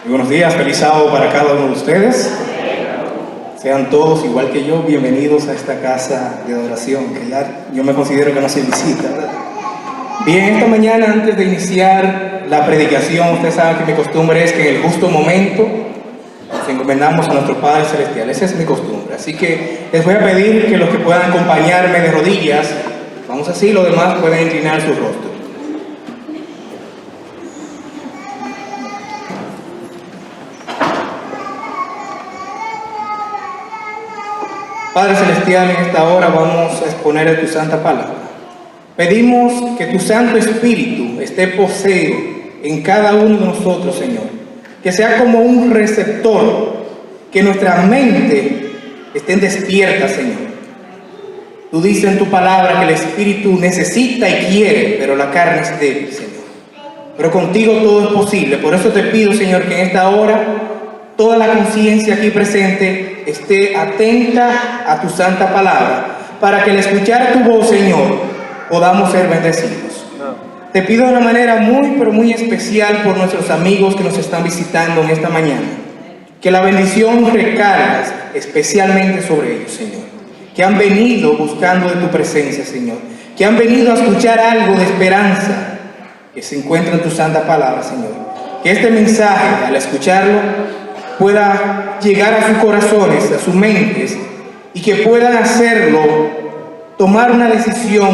Muy buenos días, feliz sábado para cada uno de ustedes. Sean todos, igual que yo, bienvenidos a esta casa de adoración, que ya yo me considero que no se visita, ¿verdad? Bien, esta mañana, antes de iniciar la predicación, ustedes saben que mi costumbre es que en el justo momento nos encomendamos a nuestro Padre Celestial. Esa es mi costumbre. Así que les voy a pedir que los que puedan acompañarme de rodillas, vamos así, los demás pueden inclinar su rostro. Padre Celestial, en esta hora vamos a exponer a tu santa palabra. Pedimos que tu Santo Espíritu esté poseo en cada uno de nosotros, Señor. Que sea como un receptor, que nuestra mente esté despierta, Señor. Tú dices en tu palabra que el Espíritu necesita y quiere, pero la carne es débil, Señor. Pero contigo todo es posible. Por eso te pido, Señor, que en esta hora toda la conciencia aquí presente esté atenta a tu santa palabra, para que al escuchar tu voz, Señor, podamos ser bendecidos. Te pido de una manera muy, pero muy especial por nuestros amigos que nos están visitando en esta mañana, que la bendición recargas especialmente sobre ellos, Señor, que han venido buscando de tu presencia, Señor, que han venido a escuchar algo de esperanza que se encuentra en tu santa palabra, Señor. Que este mensaje, al escucharlo, pueda llegar a sus corazones, a sus mentes, y que puedan hacerlo, tomar una decisión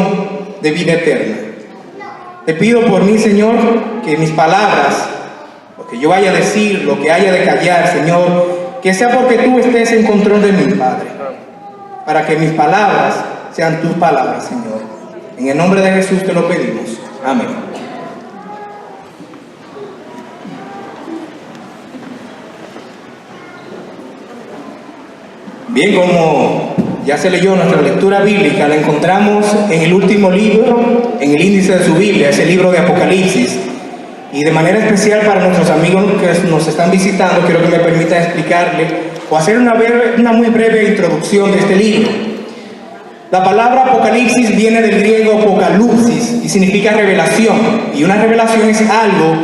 de vida eterna. Te pido por mí, Señor, que mis palabras, lo que yo vaya a decir, lo que haya de callar, Señor, que sea porque tú estés en control de mí, Padre, para que mis palabras sean tus palabras, Señor. En el nombre de Jesús te lo pedimos. Amén. Bien, como ya se leyó nuestra lectura bíblica, la encontramos en el último libro, en el índice de su Biblia, ese libro de Apocalipsis. Y de manera especial para nuestros amigos que nos están visitando, quiero que me permita explicarle o hacer una muy breve introducción de este libro. La palabra Apocalipsis viene del griego apocalipsis y significa revelación. Y una revelación es algo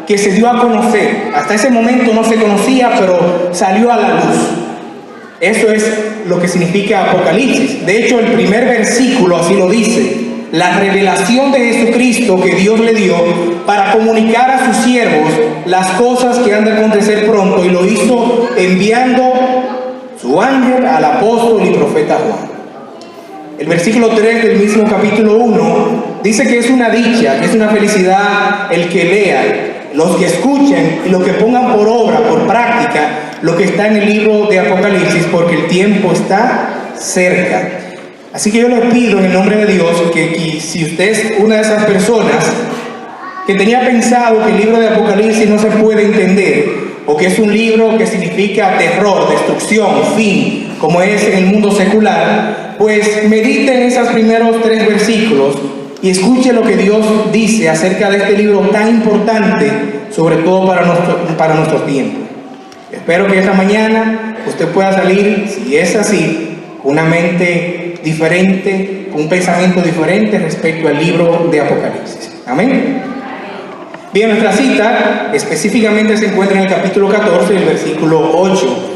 que se dio a conocer. Hasta ese momento no se conocía, pero salió a la luz. Eso es lo que significa Apocalipsis. De hecho, el primer versículo así lo dice: la revelación de Jesucristo que Dios le dio para comunicar a sus siervos las cosas que han de acontecer pronto, y lo hizo enviando su ángel al apóstol y profeta Juan. El versículo 3 del mismo capítulo 1 dice que es una dicha, que es una felicidad el que lean, los que escuchen y los que pongan por obra, por práctica, lo que está en el libro de Apocalipsis, porque el tiempo está cerca. Así que yo les pido en el nombre de Dios que si usted es una de esas personas que tenía pensado que el libro de Apocalipsis no se puede entender, o que es un libro que significa terror, destrucción, fin, como es en el mundo secular, pues medite en esos primeros 3 versículos y escuche lo que Dios dice acerca de este libro tan importante, sobre todo para nuestro tiempo. Espero que esta mañana usted pueda salir, si es así, con una mente diferente, con un pensamiento diferente respecto al libro de Apocalipsis. Amén. Bien, nuestra cita específicamente se encuentra en el capítulo 14, el versículo 8,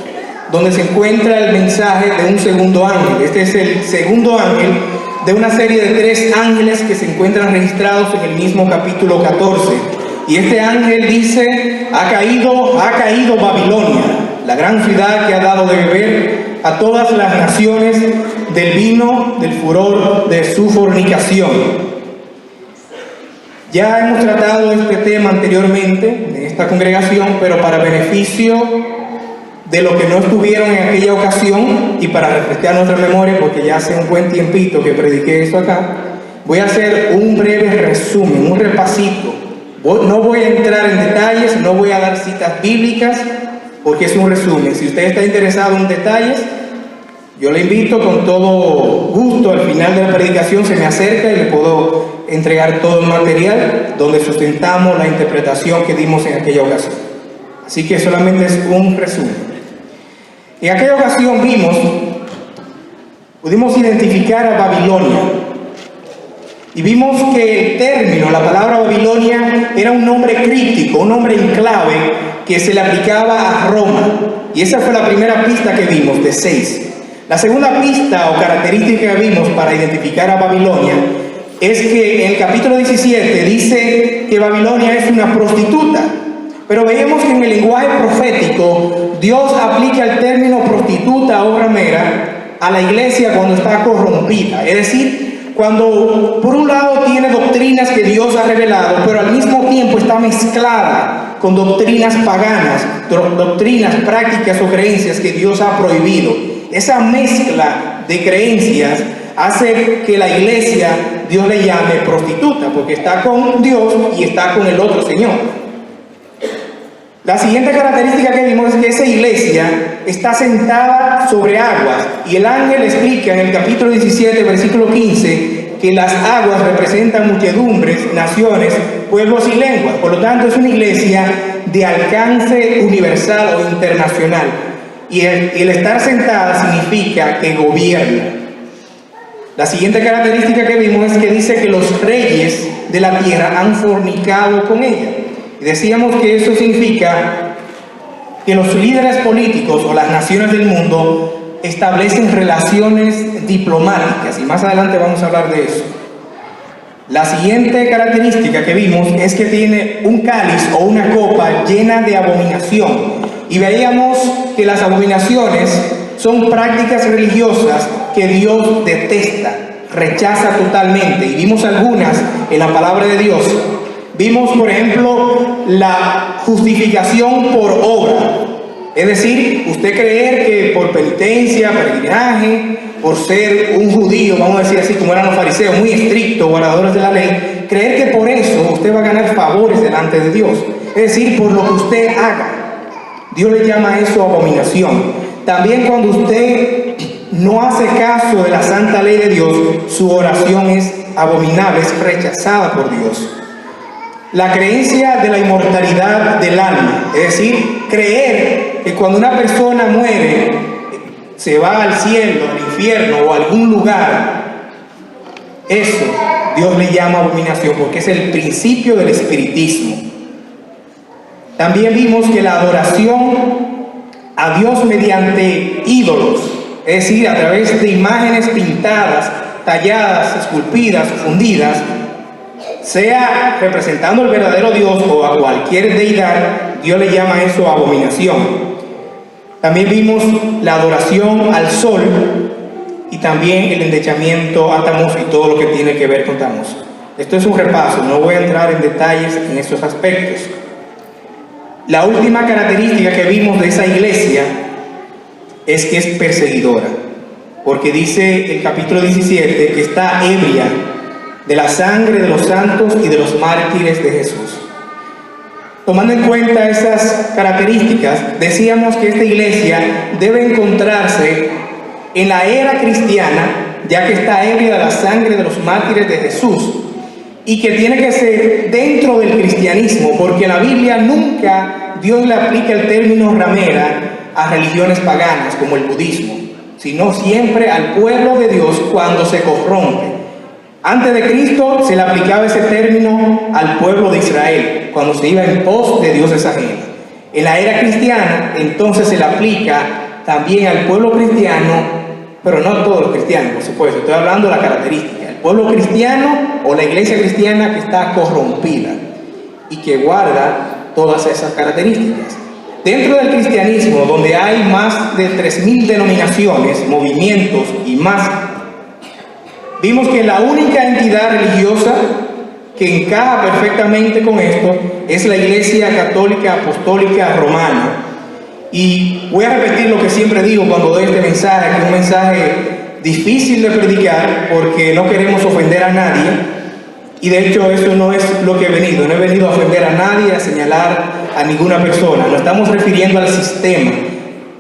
donde se encuentra el mensaje de un segundo ángel. Este es el segundo ángel de una serie de 3 ángeles que se encuentran registrados en el mismo capítulo 14. Y este ángel dice: ha caído Babilonia, la gran ciudad que ha dado de beber a todas las naciones del vino del furor de su fornicación. Ya hemos tratado este tema anteriormente en esta congregación, pero para beneficio de los que no estuvieron en aquella ocasión y para refrescar nuestra memoria, porque ya hace un buen tiempito que prediqué esto acá, voy a hacer un breve resumen, un repasito. No voy a entrar en detalles, no voy a dar citas bíblicas, porque es un resumen. Si usted está interesado en detalles, yo le invito con todo gusto, al final de la predicación se me acerca y le puedo entregar todo el material donde sustentamos la interpretación que dimos en aquella ocasión. Así que solamente es un resumen. En aquella ocasión pudimos identificar a Babilonia. Y vimos que el término, la palabra Babilonia, era un nombre críptico, un nombre en clave que se le aplicaba a Roma. Y esa fue la primera pista que vimos, de 6. La segunda pista o característica que vimos para identificar a Babilonia es que en el capítulo 17 dice que Babilonia es una prostituta. Pero veíamos que en el lenguaje profético Dios aplica el término prostituta o ramera a la iglesia cuando está corrompida. Es decir, cuando por un lado tiene doctrinas que Dios ha revelado, pero al mismo tiempo está mezclada con doctrinas paganas, doctrinas, prácticas o creencias que Dios ha prohibido. Esa mezcla de creencias hace que la iglesia Dios le llame prostituta, porque está con Dios y está con el otro señor. La siguiente característica que vimos es que esa iglesia está sentada sobre aguas, y el ángel explica en el capítulo 17, versículo 15, que las aguas representan muchedumbres, naciones, pueblos y lenguas. Por lo tanto, es una iglesia de alcance universal o internacional. Y el estar sentada significa que gobierna. La siguiente característica que vimos es que dice que los reyes de la tierra han fornicado con ella. Y decíamos que eso significa que los líderes políticos o las naciones del mundo establecen relaciones diplomáticas, y más adelante vamos a hablar de eso. La siguiente característica que vimos es que tiene un cáliz o una copa llena de abominación, y veíamos que las abominaciones son prácticas religiosas que Dios detesta, rechaza totalmente, y vimos algunas en la palabra de Dios. Vimos, por ejemplo, la justificación por obra. Es decir, usted creer que por penitencia, peregrinaje, por ser un judío, vamos a decir así, como eran los fariseos, muy estrictos, guardadores de la ley, creer que por eso usted va a ganar favores delante de Dios. Es decir, por lo que usted haga. Dios le llama a eso abominación. También cuando usted no hace caso de la santa ley de Dios, su oración es abominable, es rechazada por Dios. La creencia de la inmortalidad del alma, es decir, creer que cuando una persona muere se va al cielo, al infierno o a algún lugar, eso Dios le llama abominación porque es el principio del espiritismo. También vimos que la adoración a Dios mediante ídolos, es decir, a través de imágenes pintadas, talladas, esculpidas, fundidas, sea representando al verdadero Dios o a cualquier deidad, Dios le llama eso abominación. También vimos la adoración al sol y también el endechamiento a Tamuz y todo lo que tiene que ver con Tamuz. Esto es un repaso, no voy a entrar en detalles en estos aspectos. La última característica que vimos de esa iglesia es que es perseguidora, porque dice el capítulo 17 que está ebria de la sangre de los santos y de los mártires de Jesús. Tomando en cuenta esas características, decíamos que esta iglesia debe encontrarse en la era cristiana, ya que está ebria de la sangre de los mártires de Jesús, y que tiene que ser dentro del cristianismo, porque en la Biblia nunca Dios le aplica el término ramera a religiones paganas como el budismo, sino siempre al pueblo de Dios cuando se corrompe. Antes de Cristo se le aplicaba ese término al pueblo de Israel, cuando se iba en pos de dioses ajenos. En la era cristiana, entonces se le aplica también al pueblo cristiano, pero no a todos los cristianos, por supuesto. Estoy hablando de la característica. El pueblo cristiano o la iglesia cristiana que está corrompida y que guarda todas esas características. Dentro del cristianismo, donde hay más de 3.000 denominaciones, movimientos y más, vimos que la única entidad religiosa que encaja perfectamente con esto es la Iglesia Católica Apostólica Romana. Y voy a repetir lo que siempre digo cuando doy este mensaje, que es un mensaje difícil de predicar porque no queremos ofender a nadie. Y de hecho eso no es lo que he venido. No he venido a ofender a nadie, a señalar a ninguna persona. Nos estamos refiriendo al sistema.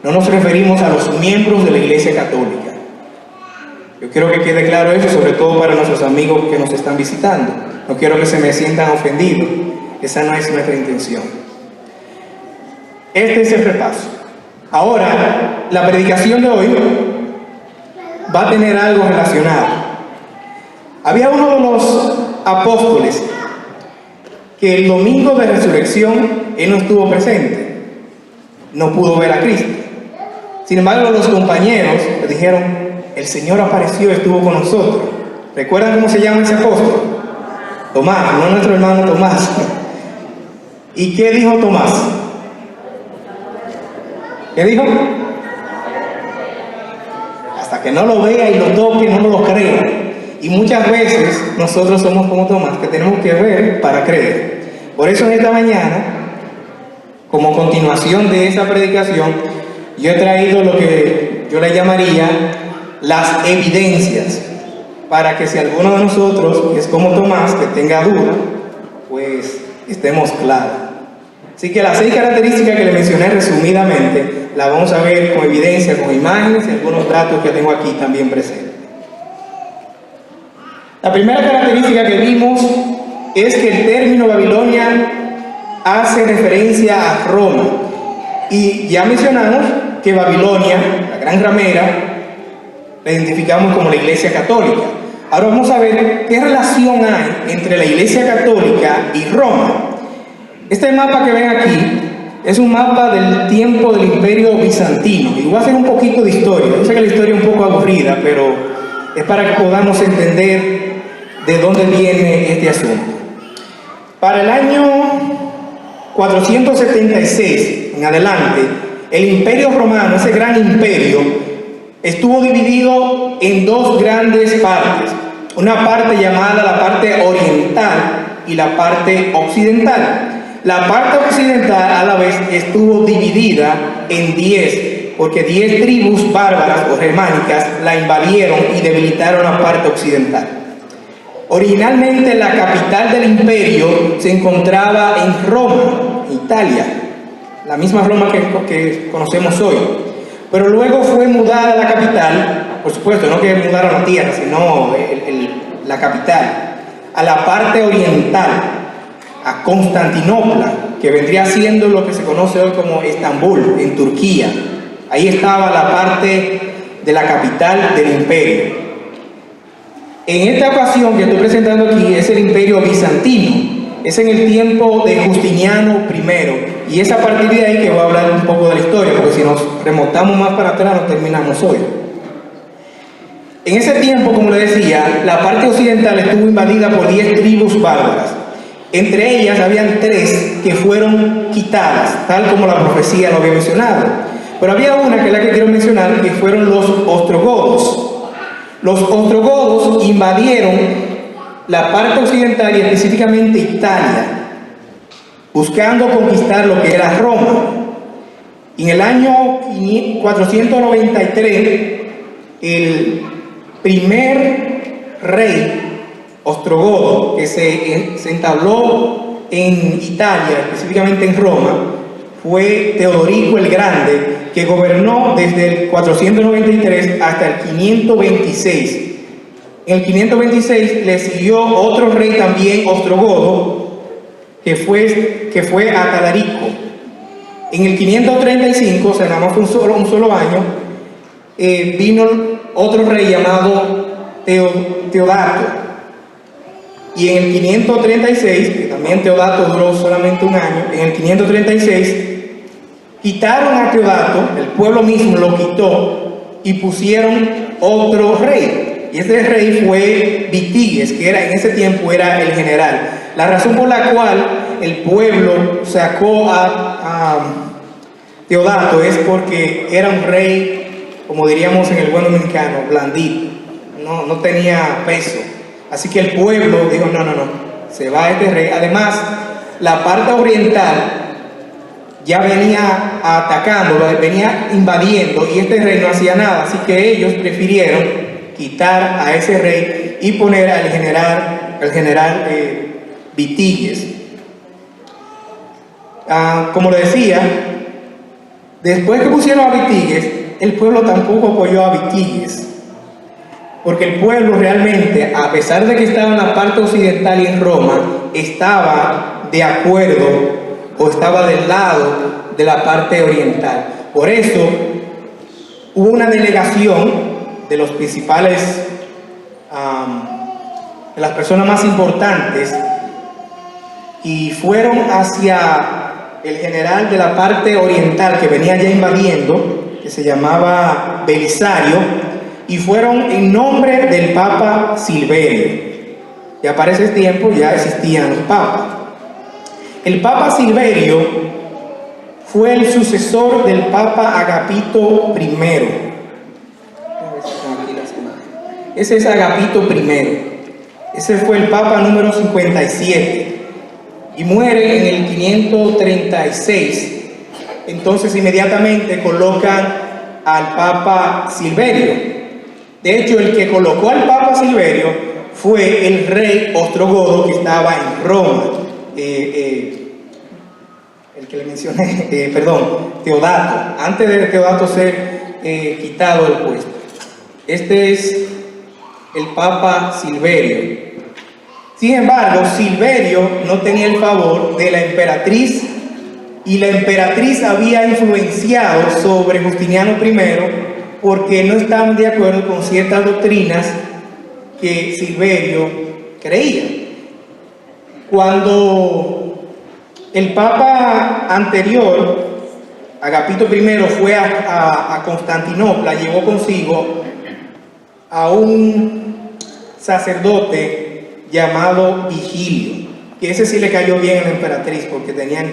No nos referimos a los miembros de la Iglesia Católica. Yo quiero que quede claro eso, sobre todo para nuestros amigos que nos están visitando. No quiero que se me sientan ofendidos. Esa no es nuestra intención. Este es el repaso. Ahora, la predicación de hoy va a tener algo relacionado. Había uno de los apóstoles que el domingo de resurrección él no estuvo presente, no pudo ver a Cristo. Sin embargo, los compañeros le dijeron, el Señor apareció, estuvo con nosotros. ¿Recuerdan cómo se llama ese apóstol? Tomás, no nuestro hermano Tomás. ¿Y qué dijo Tomás? ¿Qué dijo? Hasta que no lo vea y lo toque, no lo crea. Y muchas veces nosotros somos como Tomás, que tenemos que ver para creer. Por eso en esta mañana, como continuación de esa predicación, yo he traído lo que yo le llamaría las evidencias, para que si alguno de nosotros es como Tomás, que tenga duda, pues estemos claros. Así que las 6 características que le mencioné resumidamente, las vamos a ver con evidencia, con imágenes y algunos datos que tengo aquí también presentes. La primera característica que vimos es que el término Babilonia hace referencia a Roma. Y ya mencionamos que Babilonia, la gran ramera, la identificamos como la Iglesia Católica. Ahora vamos a ver qué relación hay entre la Iglesia Católica y Roma. Este mapa que ven aquí es un mapa del tiempo del Imperio Bizantino. Y voy a hacer un poquito de historia. Yo sé que la historia es un poco aburrida, pero es para que podamos entender de dónde viene este asunto. Para el año 476 en adelante, el Imperio Romano, ese gran imperio, estuvo dividido en 2 grandes partes. Una parte llamada la parte oriental y la parte occidental. La parte occidental a la vez estuvo dividida en 10, porque 10 tribus bárbaras o germánicas la invadieron y debilitaron la parte occidental. Originalmente la capital del imperio se encontraba en Roma, Italia, la misma Roma que conocemos hoy. Pero luego fue mudada la capital, por supuesto, no que mudaron la tierra, sino la capital, a la parte oriental, a Constantinopla, que vendría siendo lo que se conoce hoy como Estambul, en Turquía. Ahí estaba la parte de la capital del imperio. En esta ocasión que estoy presentando aquí es el Imperio Bizantino. Es en el tiempo de Justiniano I. Y es a partir de ahí que voy a hablar un poco de la historia, porque si nos remontamos más para atrás, no terminamos hoy. En ese tiempo, como les decía, la parte occidental estuvo invadida por 10 tribus bárbaras. Entre ellas habían 3 que fueron quitadas, tal como la profecía lo había mencionado. Pero había una que es la que quiero mencionar, que fueron los ostrogodos. Los ostrogodos invadieron la parte occidental y específicamente Italia, buscando conquistar lo que era Roma. En el año 493, el primer rey ostrogodo que se entabló en Italia, específicamente en Roma, fue Teodorico el Grande, que gobernó desde el 493 hasta el 526. En el 526 le siguió otro rey también ostrogodo, que fue Atalarico. En el 535, o sea, nada más fue un solo año, vino otro rey llamado Teodato. Y en el 536, que también Teodato duró solamente un año, en el 536 quitaron a Teodato, el pueblo mismo lo quitó y pusieron otro rey. Y ese rey fue Vitiges, que en ese tiempo era el general. La razón por la cual el pueblo sacó a Teodato es porque era un rey, como diríamos en el buen dominicano, blandito, no tenía peso. Así que el pueblo dijo, no, se va este rey. Además, la parte oriental ya venía atacando, venía invadiendo, y este rey no hacía nada. Así que ellos prefirieron quitar a ese rey y poner al general Vitiges. Como le decía, después que pusieron a Vitiges, el pueblo tampoco apoyó a Vitiges. Porque el pueblo realmente, a pesar de que estaba en la parte occidental y en Roma, estaba de acuerdo o estaba del lado de la parte oriental. Por eso hubo una delegación de los principales, de las personas más importantes, y fueron hacia el general de la parte oriental que venía ya invadiendo, que se llamaba Belisario, y fueron en nombre del Papa Silverio. Ya para ese tiempo ya existían los papas. El Papa Silverio fue el sucesor del Papa Agapito I. Ese es Agapito I. Ese fue el Papa número 57 y muere en el 536. Entonces inmediatamente colocan al Papa Silverio. De hecho, el que colocó al Papa Silverio fue el rey ostrogodo que estaba en Roma. El que le mencioné, Teodato, antes de Teodato ser quitado del puesto. Este es el Papa Silverio. Sin embargo, Silverio no tenía el favor de la emperatriz, y la emperatriz había influenciado sobre Justiniano I porque no estaban de acuerdo con ciertas doctrinas que Silverio creía. Cuando el Papa anterior, Agapito I, fue a Constantinopla, llevó consigo a un sacerdote llamado Vigilio, que ese sí le cayó bien a la emperatriz porque tenían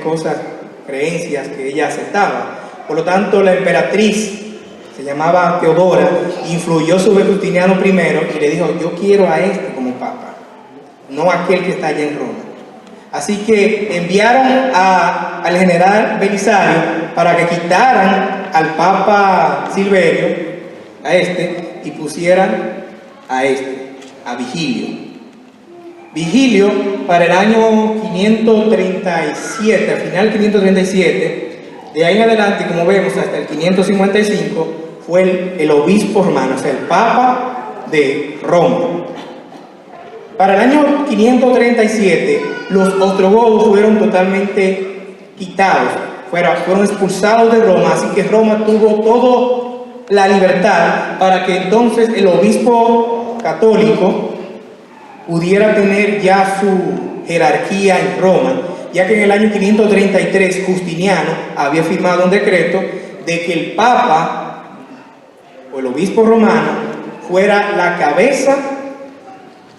creencias que ella aceptaba. Por lo tanto, la emperatriz, se llamaba Teodora, influyó sobre Justiniano I y le dijo: yo quiero a este como papa, no aquel que está allá en Roma. Así que enviaron al general Belisario para que quitaran al Papa Silverio, a este, y pusieran a Vigilio. Vigilio, para el año 537, al final 537, de ahí en adelante, como vemos, hasta el 555, fue el obispo romano, o sea, el Papa de Roma. Para el año 537, los ostrogodos fueron totalmente quitados, fueron expulsados de Roma, así que Roma tuvo toda la libertad para que entonces el obispo católico pudiera tener ya su jerarquía en Roma, ya que en el año 533 Justiniano había firmado un decreto de que el Papa o el obispo romano fuera la cabeza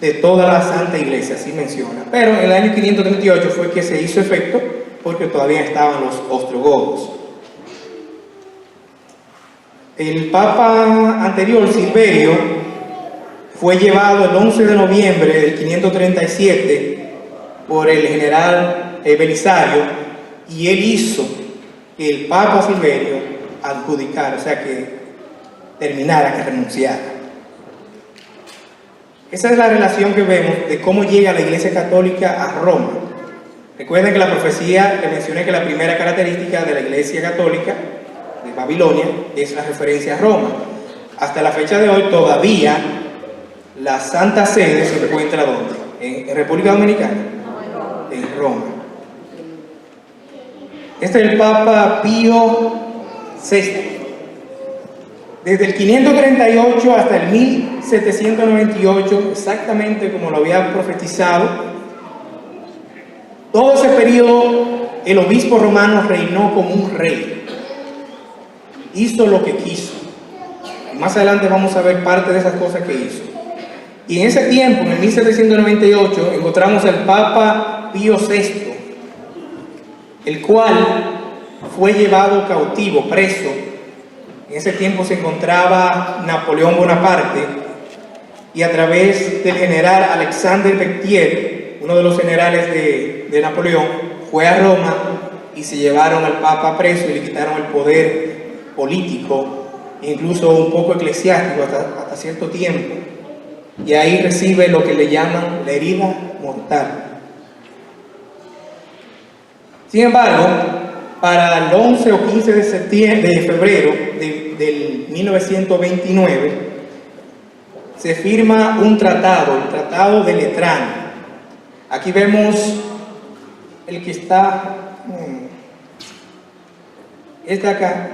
de toda la Santa Iglesia, así menciona. Pero en el año 538 fue que se hizo efecto porque todavía estaban los ostrogodos. El Papa anterior, Silverio, fue llevado el 11 de noviembre del 537 por el general Belisario, y él hizo que el Papa Silverio adjudicara, o sea, que terminara, que renunciara. Esa es la relación que vemos de cómo llega la Iglesia Católica a Roma. Recuerden que la profecía, que mencioné que la primera característica de la Iglesia Católica de Babilonia es la referencia a Roma. Hasta la fecha de hoy todavía la Santa Sede se encuentra ¿dónde? ¿En República Dominicana? En Roma. Este es el Papa Pío VI. Desde el 538 hasta el 1798, exactamente como lo había profetizado, todo ese periodo el obispo romano reinó como un rey. Hizo lo que quiso. Más adelante vamos a ver parte de esas cosas que hizo. Y en ese tiempo, en el 1798, encontramos al Papa Pío VI, el cual fue llevado cautivo, preso. En ese tiempo se encontraba Napoleón Bonaparte, y a través del general Alexandre Bectier, uno de los generales de Napoleón, fue a Roma y se llevaron al Papa preso y le quitaron el poder político, incluso un poco eclesiástico hasta cierto tiempo. Y ahí recibe lo que le llaman la herida mortal. Sin embargo, para el 11 o 15 de febrero del 1929, se firma un tratado, el Tratado de Letrán. Aquí vemos el que está, este acá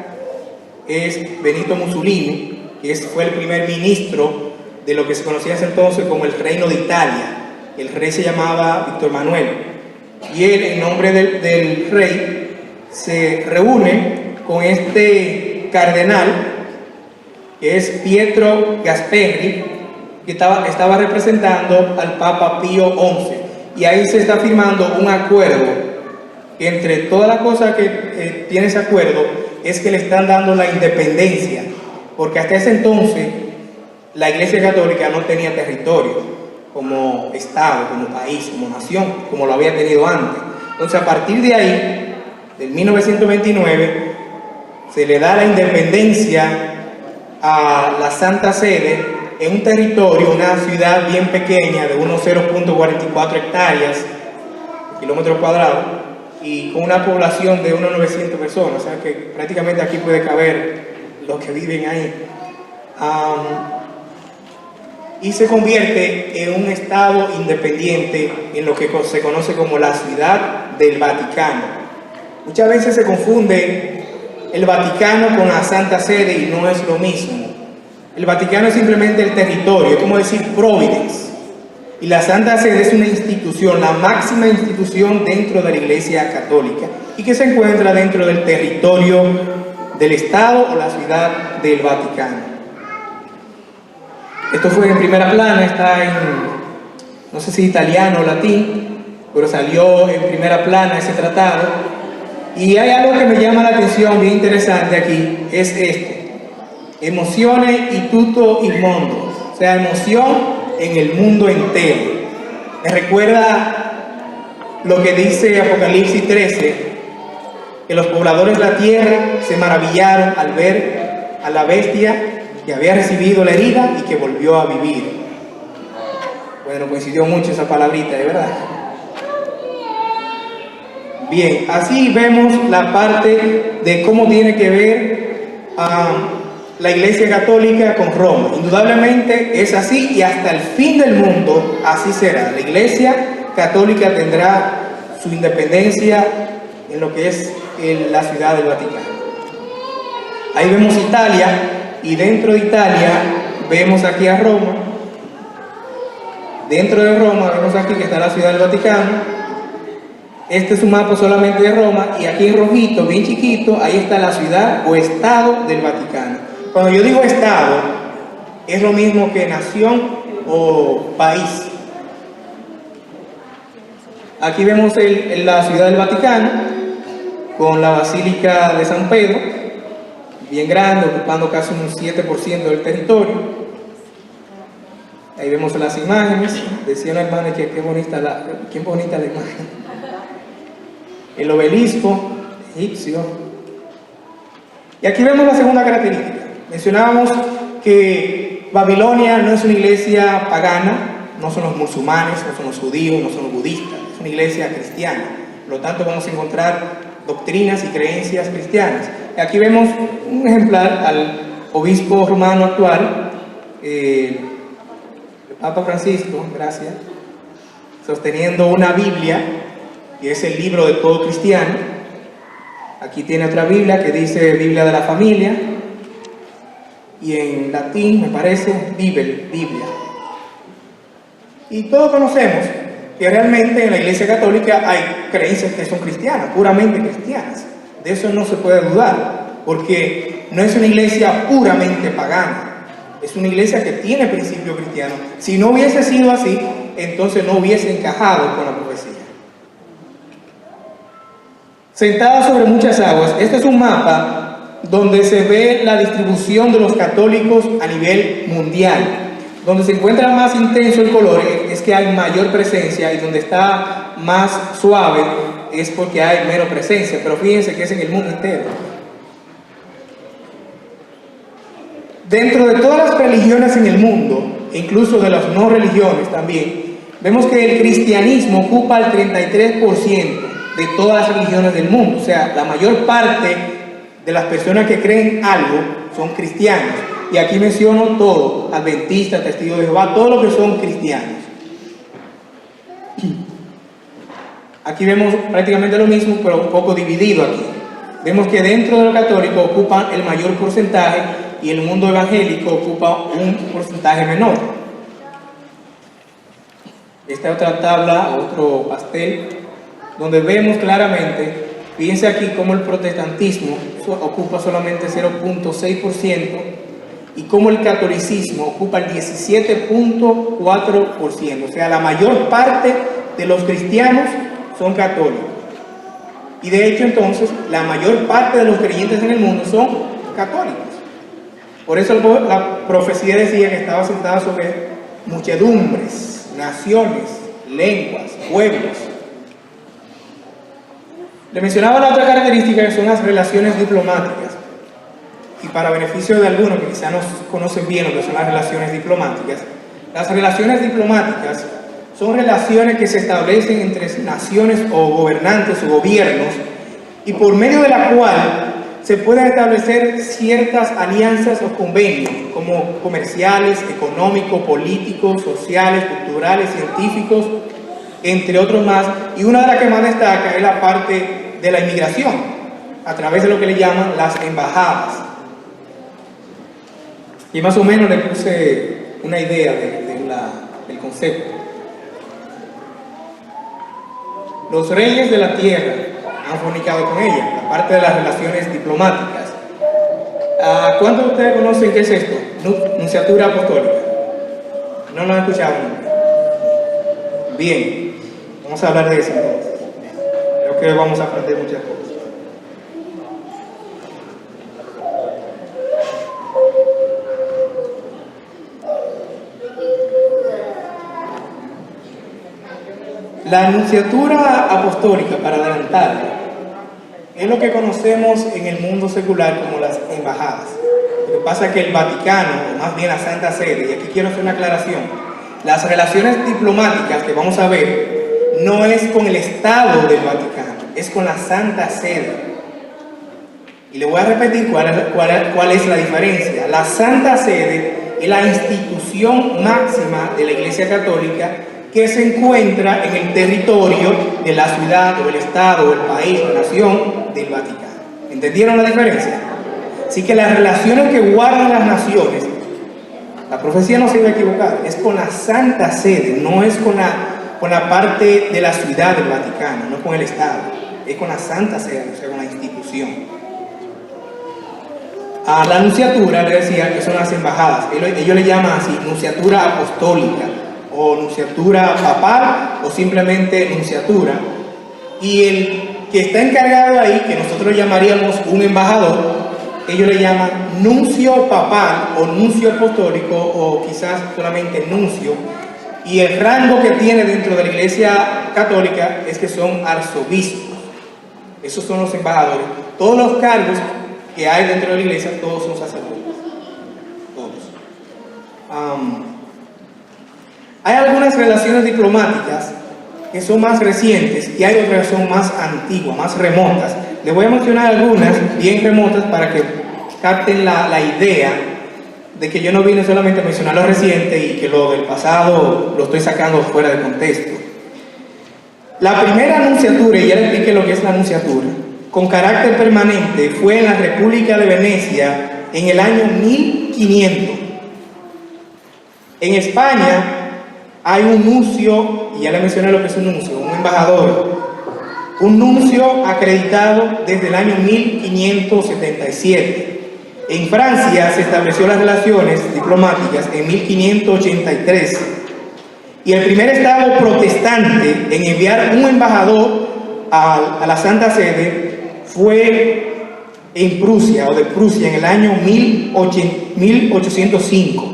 es Benito Mussolini, que fue el primer ministro de lo que se conocía hasta entonces como el Reino de Italia. El rey se llamaba Víctor Manuel. y él, en nombre del rey, se reúne con este cardenal, que es Pietro Gasperini, que estaba representando al Papa Pío XI, y ahí se está firmando un acuerdo, que entre todas las cosas que tiene ese acuerdo, es que le están dando la independencia, porque hasta ese entonces la Iglesia Católica no tenía territorio como Estado, como país, como nación, como lo había tenido antes. Entonces, a partir de ahí, del 1929, se le da la independencia a la Santa Sede en un territorio, una ciudad bien pequeña de unos 0.44 hectáreas, kilómetros cuadrados, y con una población de unos 900 personas, o sea que prácticamente aquí puede caber los que viven ahí. Y se convierte en un estado independiente en lo que se conoce como la Ciudad del Vaticano. Muchas veces se confunde el Vaticano con la Santa Sede y no es lo mismo. El Vaticano es simplemente el territorio, es como decir Providence. Y la Santa Sede es una institución, la máxima institución dentro de la Iglesia Católica y que se encuentra dentro del territorio del Estado o la Ciudad del Vaticano. Esto fue en primera plana, está en, no sé si italiano o latín, pero salió en primera plana ese tratado. Y hay algo que me llama la atención, bien interesante aquí, es esto: emozione in tutto il mondo, o sea, emoción en el mundo entero. Me recuerda lo que dice Apocalipsis 13, que los pobladores de la tierra se maravillaron al ver a la bestia que había recibido la herida y que volvió a vivir. Bueno, coincidió mucho esa palabrita, de verdad. Bien, así vemos la parte de cómo tiene que ver la Iglesia Católica con Roma. Indudablemente es así y hasta el fin del mundo así será. La Iglesia Católica tendrá su independencia en lo que es la Ciudad del Vaticano. Ahí vemos Italia. Y dentro de Italia vemos aquí a Roma. Dentro de Roma vemos aquí que está la Ciudad del Vaticano. Este es un mapa solamente de Roma y aquí en rojito, bien chiquito, ahí está la ciudad o estado del Vaticano. Cuando yo digo estado, es lo mismo que nación o país. Aquí vemos la Ciudad del Vaticano con la Basílica de San Pedro, bien grande, ocupando casi un 7% del territorio. Ahí vemos las imágenes. Decía una hermana que qué bonita la imagen. El obelisco egipcio. Y aquí vemos la segunda característica. Mencionábamos que Babilonia no es una iglesia pagana, no son los musulmanes, no son los judíos, no son los budistas, es una iglesia cristiana. Por lo tanto, vamos a encontrar doctrinas y creencias cristianas. Aquí vemos un ejemplar al obispo romano actual, el Papa Francisco, gracias, sosteniendo una Biblia, que es el libro de todo cristiano. Aquí tiene otra Biblia que dice Biblia de la Familia, y en latín me parece Biblia. Y todos conocemos que realmente en la Iglesia Católica hay creencias que son cristianas, puramente cristianas. De eso no se puede dudar, porque no es una iglesia puramente pagana, es una iglesia que tiene principios cristianos. Si no hubiese sido así, entonces no hubiese encajado con la profecía. Sentada sobre muchas aguas, este es un mapa donde se ve la distribución de los católicos a nivel mundial. Donde se encuentra más intenso el color es que hay mayor presencia, y donde está más suave es porque hay menos presencia, pero fíjense que es en el mundo entero. Dentro de todas las religiones en el mundo, incluso de las no religiones también, vemos que el cristianismo ocupa el 33% de todas las religiones del mundo. O sea, la mayor parte de las personas que creen algo son cristianos. Y aquí menciono todo: adventistas, testigos de Jehová, todo lo que son cristianos. Aquí vemos prácticamente lo mismo, pero un poco dividido aquí. Vemos que dentro de los católicos ocupan el mayor porcentaje y el mundo evangélico ocupa un porcentaje menor. Esta otra tabla, otro pastel, donde vemos claramente, fíjense aquí cómo el protestantismo ocupa solamente 0.6% y cómo el catolicismo ocupa el 17.4%. O sea, la mayor parte de los cristianos son católicos. Y de hecho, entonces, la mayor parte de los creyentes en el mundo son católicos. Por eso la profecía decía que estaba sentada sobre muchedumbres, naciones, lenguas, pueblos. Le mencionaba la otra característica, que son las relaciones diplomáticas. Y para beneficio de algunos que quizá no conocen bien lo que son las relaciones diplomáticas, las relaciones diplomáticas son relaciones que se establecen entre naciones o gobernantes o gobiernos, y por medio de la cual se pueden establecer ciertas alianzas o convenios, como comerciales, económicos, políticos, sociales, culturales, científicos, entre otros más. Y una de las que más destaca es la parte de la inmigración, a través de lo que le llaman las embajadas. Y más o menos le puse una idea del concepto. Los reyes de la tierra han fornicado con ella, aparte de las relaciones diplomáticas. ¿Cuántos de ustedes conocen qué es esto? Nunciatura apostólica. ¿No lo han escuchado nunca? Bien, vamos a hablar de eso entonces. Creo que vamos a aprender muchas cosas. La nunciatura apostólica, para adelantarla, es lo que conocemos en el mundo secular como las embajadas. Lo que pasa es que el Vaticano, o más bien la Santa Sede, y aquí quiero hacer una aclaración, las relaciones diplomáticas que vamos a ver no es con el Estado del Vaticano, es con la Santa Sede. Y le voy a repetir cuál es la diferencia. La Santa Sede es la institución máxima de la Iglesia Católica que se encuentra en el territorio de la ciudad o el estado o el país o nación del Vaticano. ¿Entendieron la diferencia? Así que las relaciones que guardan las naciones, la profecía no se iba a equivocar, es con la Santa Sede, no es con la parte de la ciudad del Vaticano, no con el estado, es con la Santa Sede, o sea, con la institución. A la nunciatura le decía que son las embajadas, ellos le llaman así, nunciatura apostólica, o nunciatura papal, o simplemente nunciatura. Y el que está encargado ahí, que nosotros llamaríamos un embajador, ellos le llaman nuncio papal o nuncio apostólico, o quizás solamente nuncio. Y el rango que tiene dentro de la Iglesia Católica es que son arzobispos. Esos son los embajadores. Todos los cargos que hay dentro de la Iglesia, todos son sacerdotes. Todos. Hay algunas relaciones diplomáticas que son más recientes y hay otras que son más antiguas, más remotas. Les voy a mencionar algunas bien remotas para que capten la idea de que yo no vine solamente a mencionar lo reciente y que lo del pasado lo estoy sacando fuera de contexto. La primera nunciatura, y ya les expliqué lo que es la nunciatura, con carácter permanente, fue en la República de Venecia en el año 1500. En España hay un nuncio, y ya le mencioné lo que es un nuncio, un embajador, un nuncio acreditado desde el año 1577. En Francia se estableció las relaciones diplomáticas en 1583. Y el primer estado protestante en enviar un embajador a la Santa Sede fue en Prusia, o de Prusia, en el año 1805.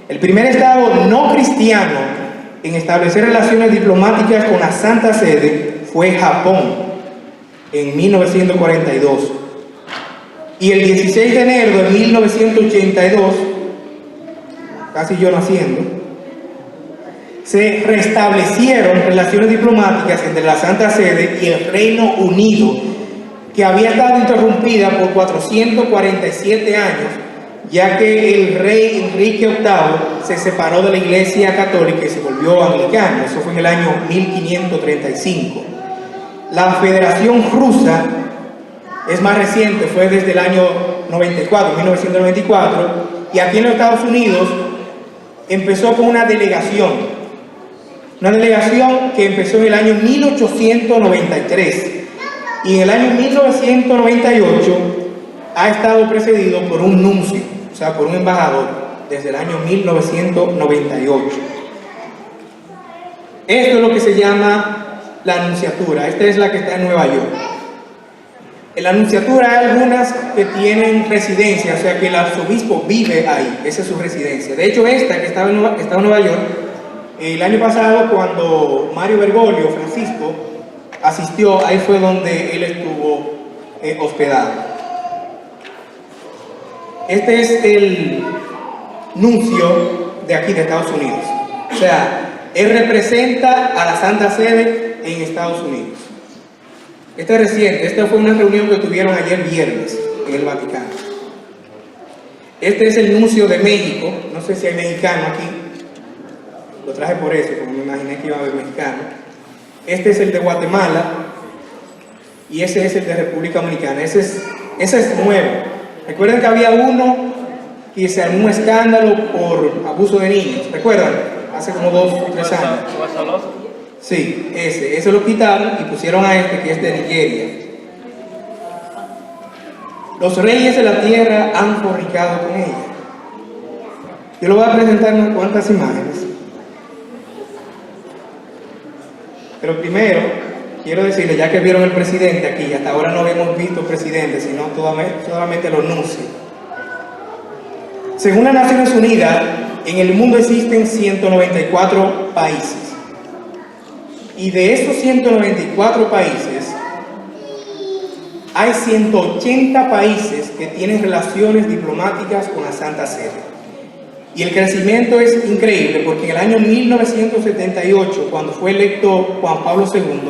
El primer estado no cristiano en establecer relaciones diplomáticas con la Santa Sede fue Japón, en 1942. Y el 16 de enero de 1982, casi yo naciendo, se restablecieron relaciones diplomáticas entre la Santa Sede y el Reino Unido, que había estado interrumpida por 447 años, ya que el rey Enrique VIII se separó de la Iglesia Católica y se volvió anglicano. Eso fue en el año 1535. La Federación Rusa es más reciente, fue desde el año 1994, y aquí en los Estados Unidos empezó con una delegación. Una delegación que empezó en el año 1893 y en el año 1998 ha estado precedido por un nuncio, o sea, por un embajador, desde el año 1998. Esto es lo que se llama la nunciatura. Esta es la que está en Nueva York. En la nunciatura hay algunas que tienen residencia, o sea que el arzobispo vive ahí, esa es su residencia. De hecho, esta que estaba en Nueva York, el año pasado cuando Mario Bergoglio, Francisco, asistió, ahí fue donde él estuvo hospedado. Este es el nuncio de aquí de Estados Unidos. O sea, él representa a la Santa Sede en Estados Unidos. Este es reciente, esta fue una reunión que tuvieron ayer viernes en el Vaticano. Este es el nuncio de México, no sé si hay mexicano aquí, lo traje por eso, porque me imaginé que iba a haber mexicano. Este es el de Guatemala y ese es el de República Dominicana, ese es nuevo. Recuerden que había uno que se armó un escándalo por abuso de niños, ¿recuerdan? Hace como 2 o 3 años. Sí, ese lo quitaron y pusieron a este que es de Nigeria. Los reyes de la tierra han fornicado con ella. Yo le voy a presentar unas cuantas imágenes. Pero primero, quiero decirles, ya que vieron el presidente aquí, hasta ahora no habíamos visto presidente, sino solamente los nuncios. Según las Naciones Unidas, en el mundo existen 194 países. Y de esos 194 países, hay 180 países que tienen relaciones diplomáticas con la Santa Sede. Y el crecimiento es increíble porque en el año 1978, cuando fue electo Juan Pablo II,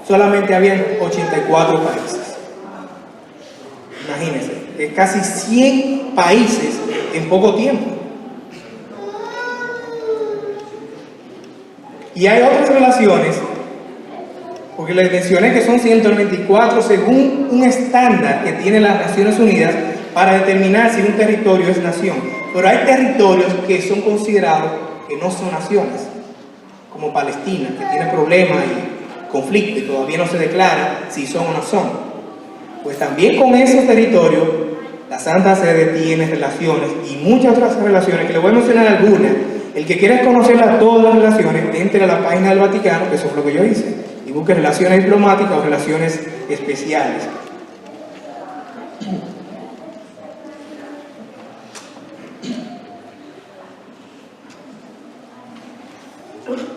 solamente habían 84 países. Imagínense, es casi 100 países en poco tiempo. Y hay otras relaciones, porque les mencioné que son 194 según un estándar que tienen las Naciones Unidas para determinar si un territorio es nación. Pero hay territorios que son considerados que no son naciones, como Palestina, que tiene problemas y conflicto y todavía no se declara si son o no son. Pues también con esos territorios la Santa Sede tiene relaciones y muchas otras relaciones, que les voy a mencionar algunas. El que quiera conocerlas todas las relaciones, entre a la página del Vaticano, que eso es lo que yo hice, y busque relaciones diplomáticas o relaciones especiales.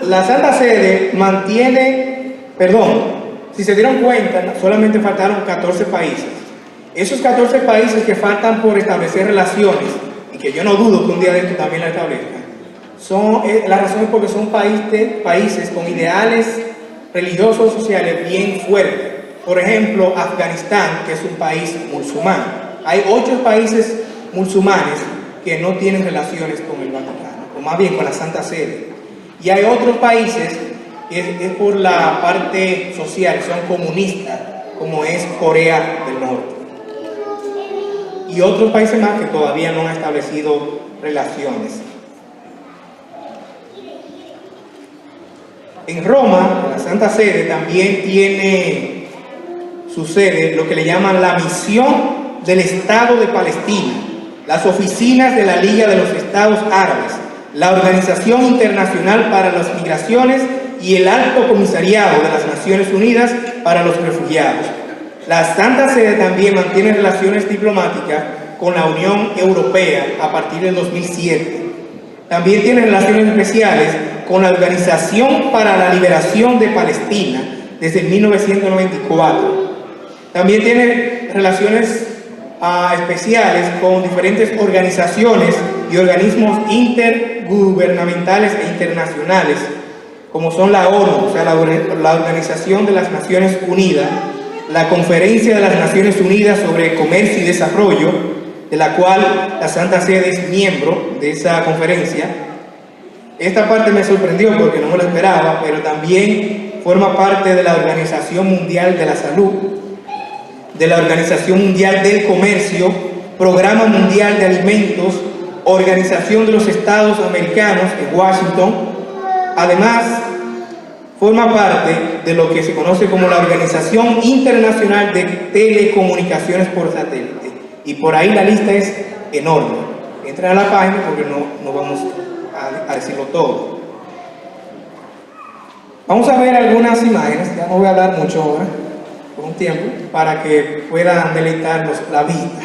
La Santa Sede mantiene, si se dieron cuenta, solamente faltaron 14 países. Esos 14 países que faltan por establecer relaciones, y que yo no dudo que un día de esto también la establezcan, la razón es porque son países con ideales religiosos y sociales bien fuertes. Por ejemplo, Afganistán, que es un país musulmán. Hay 8 países musulmanes que no tienen relaciones con el Vaticano, o más bien con la Santa Sede. Y hay otros países que es por la parte social, son comunistas, como es Corea del Norte. Y otros países más que todavía no han establecido relaciones. En Roma, la Santa Sede también tiene su sede, lo que le llaman la Misión del Estado de Palestina, las oficinas de la Liga de los Estados Árabes, la Organización Internacional para las Migraciones y el Alto Comisariado de las Naciones Unidas para los Refugiados. La Santa Sede también mantiene relaciones diplomáticas con la Unión Europea a partir del 2007. También tiene relaciones especiales con la Organización para la Liberación de Palestina desde 1994. También tiene relaciones especiales con diferentes organizaciones y organismos intergubernamentales e internacionales, como son la ONU, o sea, la Organización de las Naciones Unidas, la Conferencia de las Naciones Unidas sobre Comercio y Desarrollo, de la cual la Santa Sede es miembro de esa conferencia. Esta parte me sorprendió porque no me lo esperaba, pero también forma parte de la Organización Mundial de la Salud, de la Organización Mundial del Comercio, Programa Mundial de Alimentos, Organización de los Estados Americanos en Washington. Además, forma parte de lo que se conoce como la Organización Internacional de Telecomunicaciones por Satélite. Y por ahí la lista es enorme. Entren a la página porque no vamos a decirlo todo. Vamos a ver algunas imágenes, ya no voy a hablar mucho ahora, por un tiempo, para que puedan deleitarnos la vista.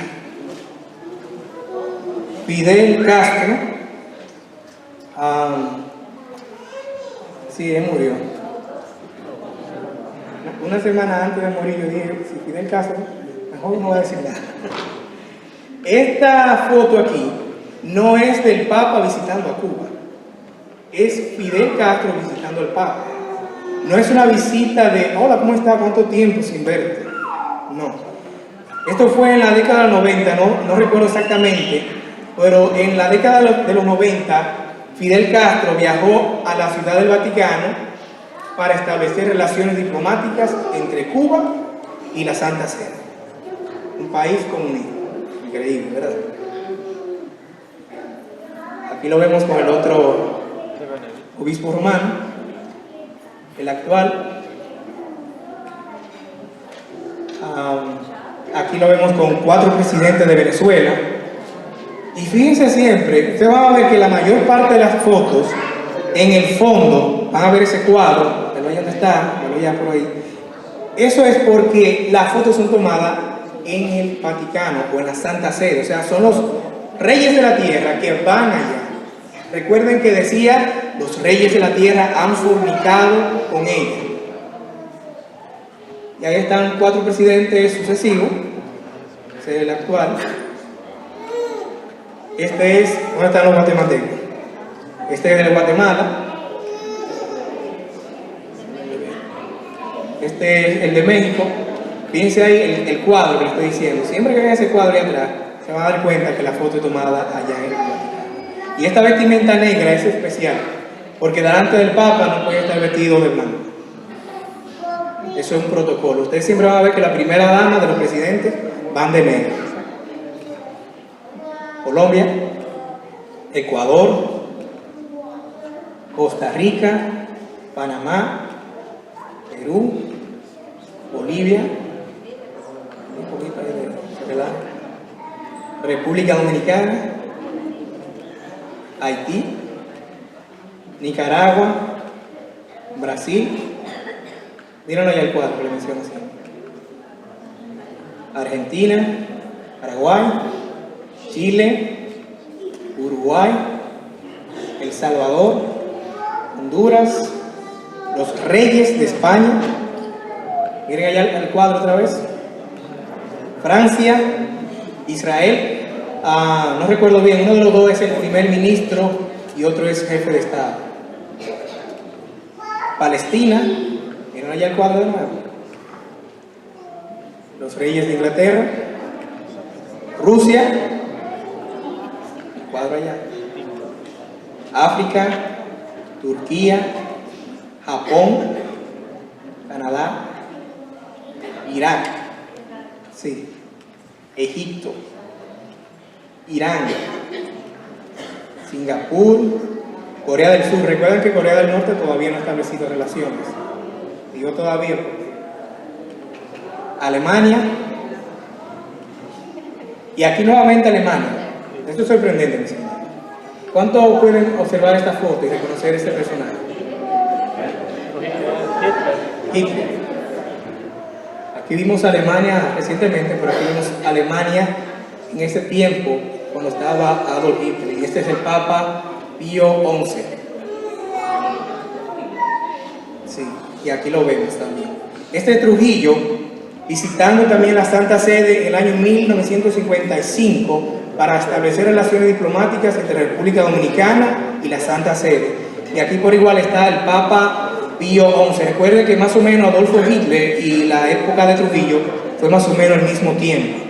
Fidel Castro, sí, él murió. Una semana antes de morir yo dije, si Fidel Castro, mejor no voy a decir nada. Esta foto aquí no es del Papa visitando a Cuba, es Fidel Castro visitando al Papa. No es una visita de, hola, ¿cómo está? ¿Cuánto tiempo sin verte? No. Esto fue en la década de los 90, no recuerdo exactamente, pero en la década de los 90, Fidel Castro viajó a la Ciudad del Vaticano para establecer relaciones diplomáticas entre Cuba y la Santa Sede. Un país comunista. Increíble, ¿verdad? Aquí lo vemos con el otro obispo romano, el actual. Aquí lo vemos con 4 presidentes de Venezuela. Y fíjense siempre, ustedes van a ver que la mayor parte de las fotos, en el fondo, van a ver ese cuadro, que no hay dónde está, me lo ya por ahí. Eso es porque las fotos son tomadas en el Vaticano o en la Santa Sede, o sea, son los reyes de la tierra que van allá. Recuerden que decía, los reyes de la tierra han fornicado con ella. Y ahí están 4 presidentes sucesivos, ese es el actual. Este es, ¿dónde están los guatemaltecos? Este es de Guatemala. Este es el de México. Fíjense ahí el cuadro que les estoy diciendo. Siempre que vean ese cuadro ahí atrás, se van a dar cuenta que la foto es tomada allá en el Vaticano. Y esta vestimenta negra es especial, porque delante del Papa no puede estar vestido de blanco. Eso es un protocolo. Ustedes siempre van a ver que la primera dama de los presidentes van de negro. Colombia, Ecuador, Costa Rica, Panamá, Perú, Bolivia, República Dominicana, Haití, Nicaragua, Brasil, mírenlo ya el cuadro que le menciono así. Argentina, Paraguay, Chile, Uruguay, El Salvador, Honduras, los reyes de España, miren allá el cuadro otra vez, Francia, Israel, no recuerdo bien, uno de los dos es el primer ministro y otro es jefe de Estado. Palestina, miren allá el cuadro de nuevo, los reyes de Inglaterra, Rusia, el cuadro allá, África, Turquía, Japón, Canadá, Irak, sí, Egipto, Irán, Singapur, Corea del Sur. Recuerden que Corea del Norte todavía no ha establecido relaciones. Digo todavía. Alemania. Y aquí nuevamente Alemania. Esto es sorprendente, mis hermanos. ¿Cuánto pueden observar esta foto y reconocer este personaje? Hitler. Aquí vimos Alemania recientemente, pero aquí vimos Alemania en ese tiempo cuando estaba Adolf Hitler. Y este es el Papa Pío XI. Sí, y aquí lo vemos también. Este es Trujillo, visitando también la Santa Sede en el año 1955 para establecer relaciones diplomáticas entre la República Dominicana y la Santa Sede. Y aquí por igual está el Papa Pío XI. Recuerden que más o menos Adolfo Hitler y la época de Trujillo fue más o menos el mismo tiempo.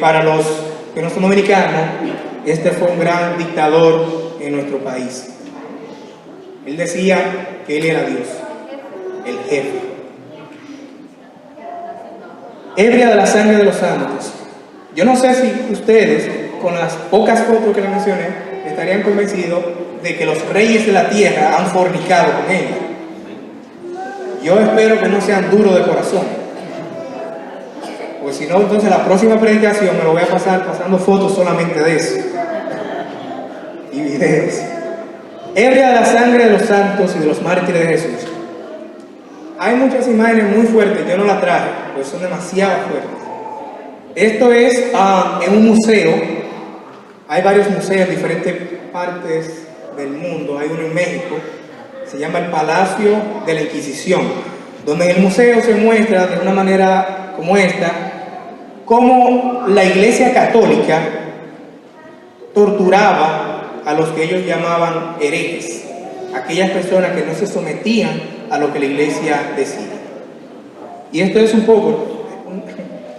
Para los que no son dominicanos, este fue un gran dictador en nuestro país. Él decía que él era Dios, el jefe. Ebria de la sangre de los santos. Yo no sé si ustedes, con las pocas fotos que les mencioné, estarían convencidos de que los reyes de la tierra han fornicado con ella. Yo espero que no sean duros de corazón, porque si no, entonces la próxima predicación me lo voy a pasar pasando fotos solamente de eso y videos. Ebria de la sangre de los santos y de los mártires de Jesús. Hay muchas imágenes muy fuertes, yo no las traje, pues son demasiado fuertes. Esto es en un museo. Hay varios museos en diferentes partes del mundo. Hay uno en México, se llama el Palacio de la Inquisición, donde en el museo se muestra de una manera como esta, cómo la Iglesia Católica torturaba a los que ellos llamaban herejes, aquellas personas que no se sometían a lo que la Iglesia decía. Y esto es un poco,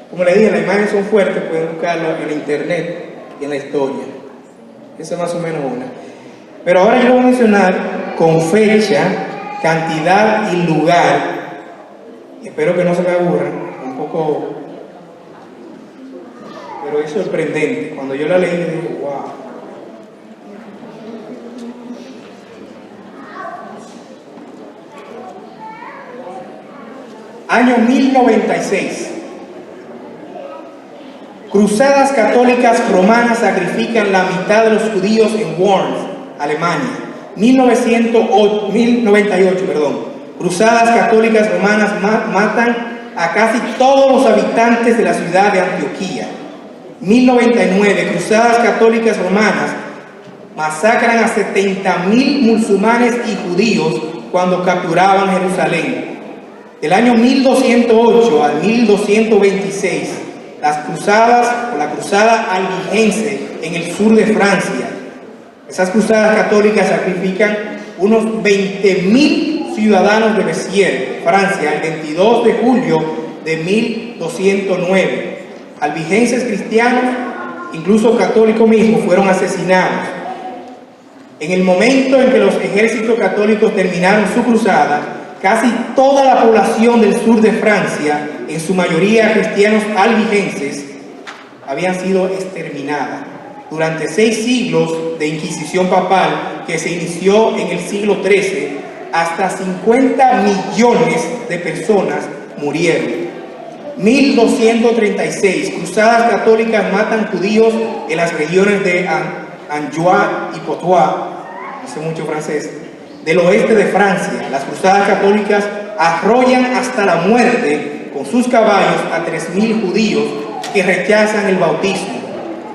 como le dije, las imágenes son fuertes, pueden buscarlo en internet y en la historia. Esa es más o menos una. Pero ahora yo voy a mencionar con fecha, cantidad y lugar. Y espero que no se me aburran, un poco, pero es sorprendente. Cuando yo la leí, dije, wow. Año 1096. Cruzadas católicas romanas sacrifican la mitad de los judíos en Worms, Alemania. 1098, Cruzadas católicas romanas matan a casi todos los habitantes de la ciudad de Antioquía. 1099. Cruzadas católicas romanas masacran a 70.000 musulmanes y judíos cuando capturaban Jerusalén. Del año 1208 al 1226, la cruzada albigense en el sur de Francia. Esas cruzadas católicas sacrifican unos 20.000 ciudadanos de Béziers, Francia, el 22 de julio de 1209. Albigenses cristianos, incluso católicos mismos, fueron asesinados. En el momento en que los ejércitos católicos terminaron su cruzada, casi toda la población del sur de Francia, en su mayoría cristianos albigenses, habían sido exterminadas. Durante 6 siglos de Inquisición papal, que se inició en el siglo XIII, hasta 50 millones de personas murieron. 1236. Cruzadas católicas matan judíos en las regiones de Anjou y Poitou, no sé mucho francés, del oeste de Francia. Las cruzadas católicas arrollan hasta la muerte con sus caballos a 3.000 judíos que rechazan el bautismo.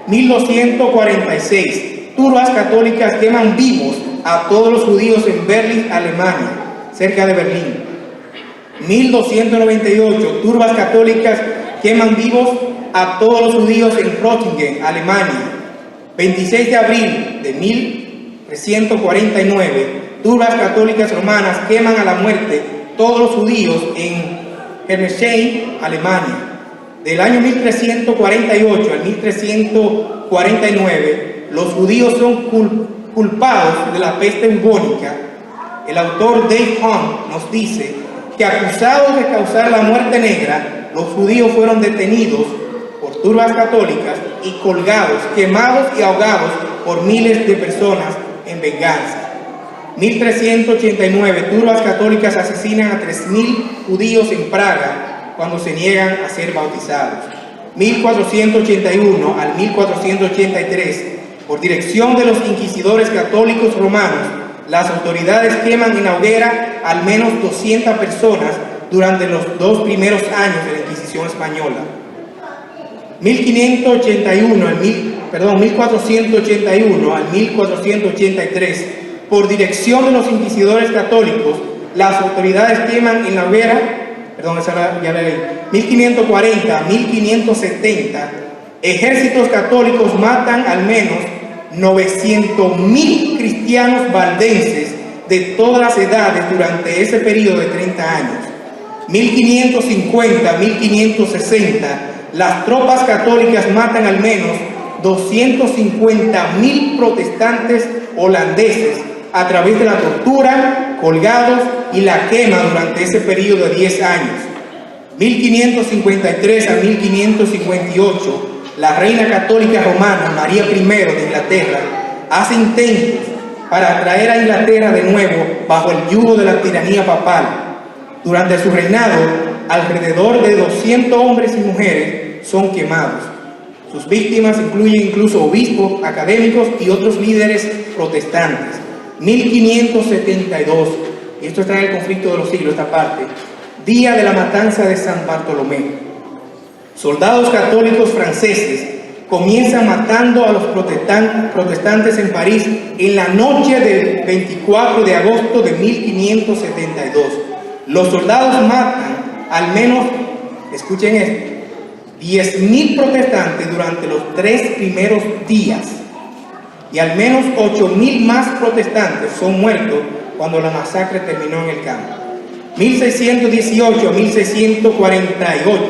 1246. Turbas católicas queman vivos a todos los judíos en Berlín, Alemania, cerca de Berlín. 1298. Turbas católicas queman vivos a todos los judíos en Röttingen, Alemania. 26 de abril de 1349. Turbas católicas romanas queman a la muerte todos los judíos en Hermesheim, Alemania. Del año 1348 al 1349, los judíos son culpados de la peste bubónica. El autor Dave Hunt nos dice que, acusados de causar la muerte negra, los judíos fueron detenidos por turbas católicas y colgados, quemados y ahogados por miles de personas en venganza. 1389. Turbas católicas asesinan a 3.000 judíos en Praga cuando se niegan a ser bautizados. 1481 al 1483. Por dirección de los inquisidores católicos romanos, las autoridades queman en la hoguera al menos 200 personas durante los 2 primeros años de la Inquisición española. 1481 al 1483. Por dirección de los inquisidores católicos, las autoridades queman en la hoguera, ya la leí, 1540 a 1570, ejércitos católicos matan al menos 900.000 cristianos valdenses de todas las edades durante ese periodo de 30 años. 1550 a 1560, las tropas católicas matan al menos 250.000 protestantes holandeses a través de la tortura, colgados y la quema durante ese periodo de 10 años. 1553 a 1558, la reina católica romana María I de Inglaterra hace intentos para traer a Inglaterra de nuevo bajo el yugo de la tiranía papal. Durante su reinado, alrededor de 200 hombres y mujeres son quemados. Sus víctimas incluyen incluso obispos, académicos y otros líderes protestantes. 1572, y esto está en el conflicto de los siglos, esta parte, día de la matanza de San Bartolomé. Soldados católicos franceses comienzan matando a los protestantes en París en la noche del 24 de agosto de 1572. Los soldados matan al menos, escuchen esto, 10.000 protestantes durante los 3 primeros días, y al menos 8.000 más protestantes son muertos cuando la masacre terminó en el campo. 1618 a 1648,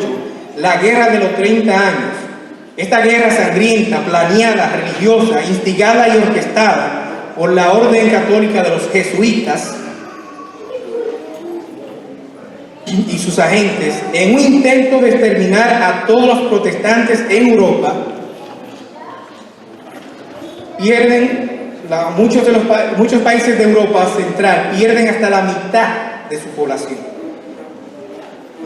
la guerra de los 30 años. Esta guerra sangrienta, planeada, religiosa, instigada y orquestada por la orden católica de los jesuitas y sus agentes, en un intento de exterminar a todos los protestantes en Europa, muchos países de Europa central pierden hasta la mitad de su población.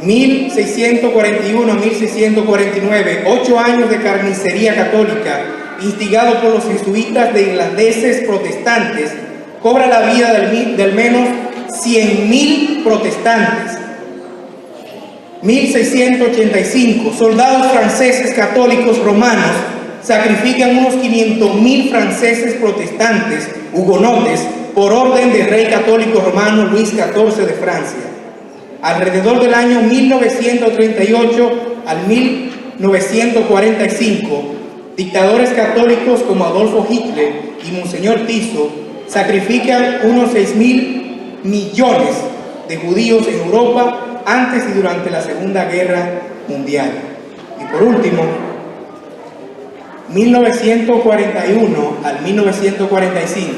1641 a 1649, 8 años de carnicería católica, instigado por los jesuitas de irlandeses protestantes, cobra la vida de al menos 100.000 protestantes. 1685, soldados franceses católicos romanos sacrifican unos 500.000 franceses protestantes hugonotes por orden del rey católico romano Luis XIV de Francia. Alrededor del año 1938 al 1945, dictadores católicos como Adolfo Hitler y Monseñor Tiso sacrifican unos 6.000 millones de judíos en Europa antes y durante la Segunda Guerra Mundial. Y por último, 1941 al 1945,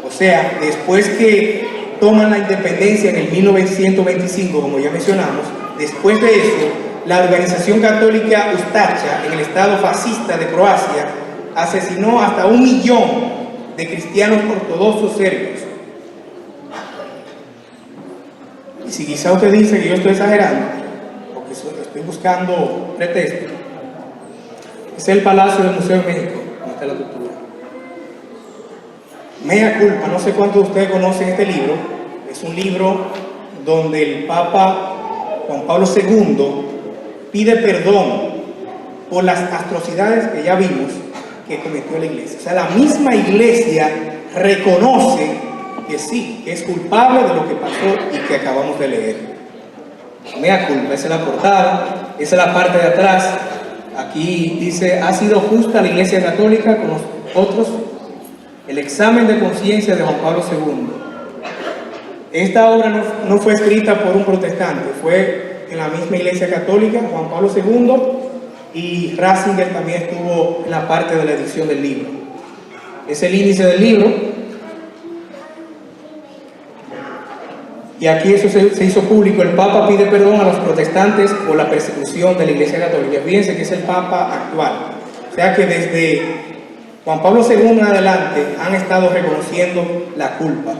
o sea, después que toman la independencia en el 1925, como ya mencionamos, después de eso, la organización católica Ustacha, en el estado fascista de Croacia, asesinó hasta 1 millón de cristianos ortodoxos serbios. Y si quizá usted dice que yo estoy exagerando, porque estoy buscando pretexto, es el Palacio del Museo de México, donde está la tortura. Mea culpa, no sé cuántos de ustedes conocen este libro. Es un libro donde el Papa Juan Pablo II pide perdón por las atrocidades que ya vimos que cometió la iglesia. O sea, la misma iglesia reconoce que sí, que es culpable de lo que pasó y que acabamos de leer. Mea culpa, esa es la portada, esa es la parte de atrás. Aquí dice: ha sido justa la Iglesia Católica con los otros. El examen de conciencia de Juan Pablo II. Esta obra no fue escrita por un protestante, fue en la misma Iglesia Católica, Juan Pablo II, y Ratzinger también estuvo en la parte de la edición del libro. Es el índice del libro. Y aquí eso se hizo público. El Papa pide perdón a los protestantes por la persecución de la Iglesia Católica. Fíjense que es el Papa actual. O sea que desde Juan Pablo II en adelante han estado reconociendo la culpa.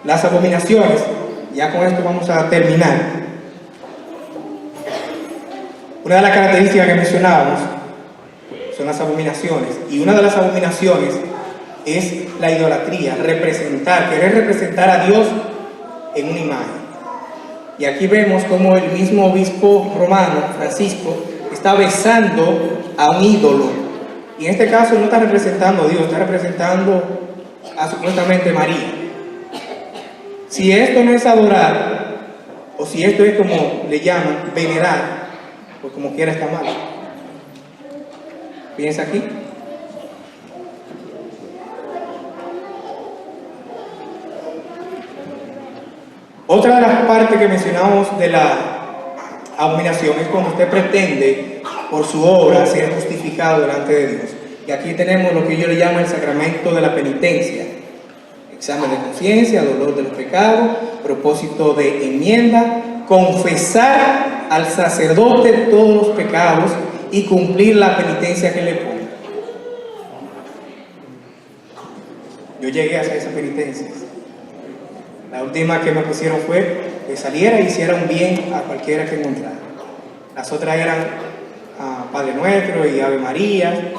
Las abominaciones, ya con esto vamos a terminar. Una de las características que mencionábamos son las abominaciones. Y una de las abominaciones es la idolatría, querer representar a Dios en una imagen. Y aquí vemos como el mismo obispo romano, Francisco, está besando a un ídolo. Y en este caso no está representando a Dios, está representando a supuestamente María. Si esto no es adorar, o si esto es como le llaman, venerar, pues como quiera está mal. Piensa aquí. Otra de las partes que mencionamos de la abominación es cuando usted pretende por su obra ser justificado delante de Dios. Y aquí tenemos lo que yo le llamo el sacramento de la penitencia. Examen de conciencia, dolor de los pecados, propósito de enmienda, confesar al sacerdote todos los pecados y cumplir la penitencia que le pone. yo llegué a hacer esas penitencias. La última que me pusieron fue que saliera e hiciera un bien a cualquiera que encontrara. Las otras eran Padre Nuestro y Ave María.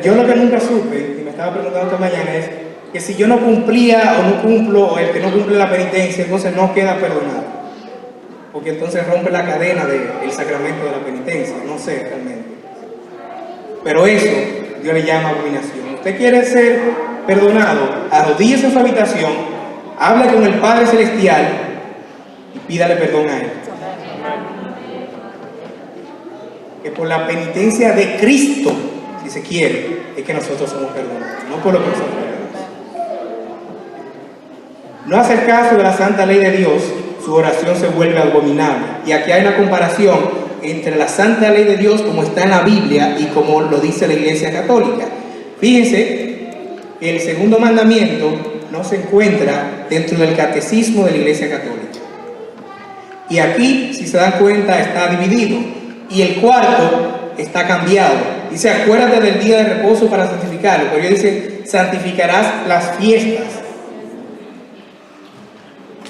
Yo lo que nunca supe, y me estaba preguntando esta mañana, es que si yo no cumplía o no cumplo, o el que no cumple la penitencia, entonces no queda perdonado. Porque entonces rompe la cadena del sacramento de la penitencia. No sé realmente. Pero eso Dios le llama abominación. Usted quiere ser perdonado, arrodíllese en su habitación, hable con el Padre Celestial y pídale perdón a Él. Que por la penitencia de Cristo, si se quiere, es que nosotros somos perdonados, no por lo que nosotros hagamos. No hacer caso de la santa ley de Dios, su oración se vuelve abominable. Y aquí hay una comparación entre la santa ley de Dios como está en la Biblia y como lo dice la Iglesia Católica. Fíjense que el segundo mandamiento no se encuentra dentro del catecismo de la Iglesia Católica. Y aquí, si se dan cuenta, está dividido. Y el cuarto está cambiado. Dice, acuérdate del día de reposo para santificarlo. Pero ellos dicen, santificarás las fiestas.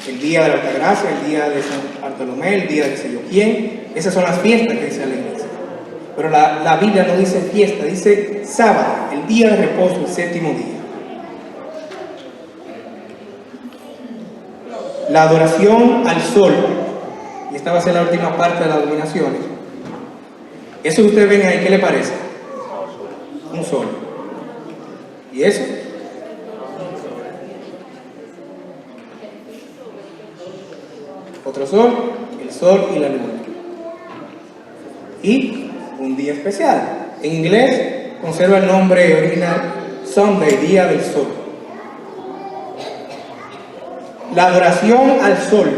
El día de la Altagracia, el día de San Bartolomé, el día de sé yo quién. Esas son las fiestas que dice la Iglesia. Pero la Biblia no dice fiesta, dice sábado, el día de reposo, el séptimo día. La adoración al sol. Y esta va a ser la última parte de las abominaciones. Eso que ustedes ven ahí, ¿qué le parece? Un sol. ¿Y eso? Otro sol, el sol y la luna. Y un día especial. En inglés conserva el nombre original Sunday, día del sol. La adoración al sol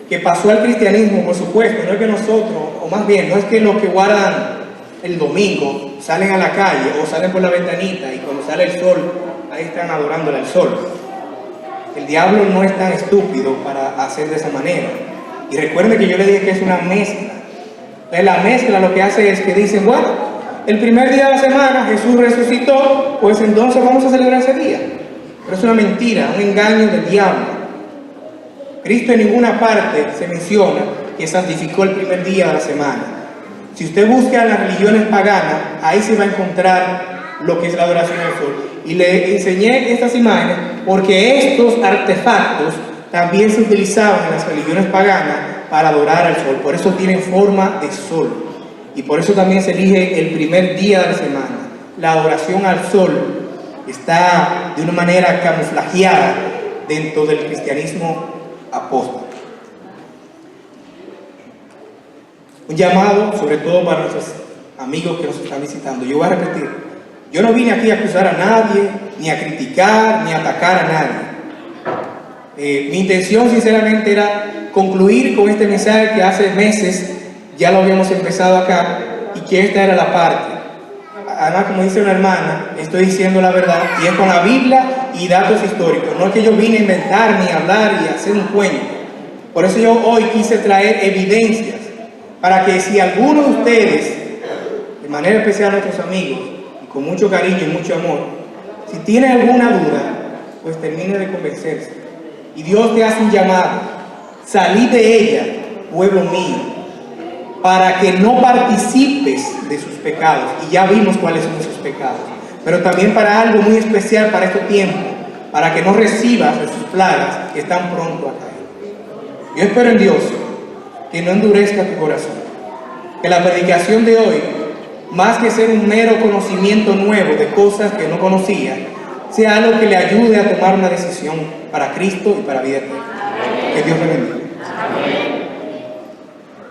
que pasó al cristianismo, por supuesto, no es que nosotros, o más bien, no es que los que guardan el domingo salen a la calle o salen por la ventanita y cuando sale el sol, ahí están adorándole al sol. El diablo no es tan estúpido para hacer de esa manera. Y recuerden que yo le dije que es una mezcla. Entonces la mezcla lo que hace es que dicen, bueno, el primer día de la semana Jesús resucitó, pues entonces vamos a celebrar ese día. Pero es una mentira, un engaño del diablo. Cristo en ninguna parte se menciona que santificó el primer día de la semana. Si usted busca en las religiones paganas, ahí se va a encontrar lo que es la adoración al sol. Y le enseñé estas imágenes porque estos artefactos también se utilizaban en las religiones paganas para adorar al sol. Por eso tienen forma de sol. Y por eso también se elige el primer día de la semana. La adoración al sol está de una manera camuflajeada dentro del cristianismo apóstol. Un llamado sobre todo para nuestros amigos que nos están visitando. Yo voy a repetir, yo no vine aquí a acusar a nadie, ni a criticar, ni a atacar a nadie. Mi intención sinceramente era concluir con este mensaje que hace meses ya lo habíamos empezado acá y que esta era la parte. Además, como dice una hermana, estoy diciendo la verdad y es con la Biblia y datos históricos. No es que yo vine a inventar ni a hablar y a hacer un cuento. Por eso yo hoy quise traer evidencias para que si alguno de ustedes, de manera especial a nuestros amigos, y con mucho cariño y mucho amor, si tienen alguna duda, pues termine de convencerse. Y Dios te hace un llamado: salí de ella, pueblo mío, para que no participes de sus pecados. Y ya vimos cuáles son esos pecados. Pero también para algo muy especial para este tiempo, para que no recibas de sus plagas que están pronto a caer. Yo espero en Dios que no endurezca tu corazón, que la predicación de hoy, más que ser un mero conocimiento nuevo de cosas que no conocía, sea algo que le ayude a tomar una decisión para Cristo y para vida eterna. Que Dios te bendiga.